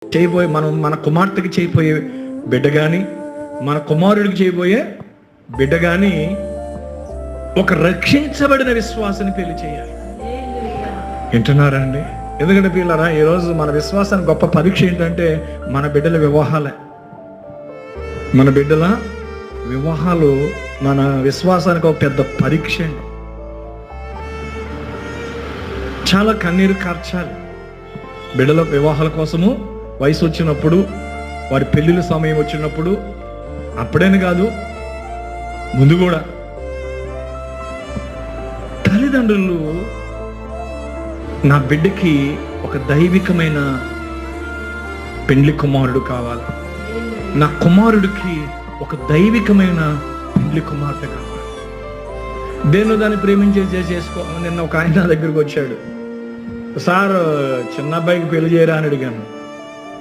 చేయబోయే మన కుమార్తెకి చేయబోయే బిడ్డ కానీ, మన కుమారుడికి చేయబోయే బిడ్డ కానీ ఒక రక్షించబడిన విశ్వాసాన్ని పెళ్లి చేయాలి. వింటున్నారా అండి? ఎందుకంటే పిల్లరా, ఈరోజు మన విశ్వాసానికి గొప్ప పరీక్ష ఏంటంటే మన బిడ్డల వివాహాలే. మన బిడ్డల వివాహాలు మన విశ్వాసానికి ఒక పెద్ద పరీక్ష అండి. చాలా కన్నీరు కార్చాలి. బిడ్డల వివాహాల కోసము వయసు వచ్చినప్పుడు, వారి పెళ్ళిళ్ళ సమయం వచ్చినప్పుడు, అప్పుడేని కాదు ముందు కూడా తల్లిదండ్రులు నా బిడ్డకి ఒక దైవికమైన పెండ్లి కుమారుడు కావాలి, నా కుమారుడికి ఒక దైవికమైన పెండ్లి కుమార్తె కావాలి. దాన్ని ప్రేమించే చేసుకో. నిన్న ఒక ఆయన నా దగ్గరకు వచ్చాడు, సార్ చిన్న అబ్బాయికి పెళ్లి చేయరా అని అడిగాను.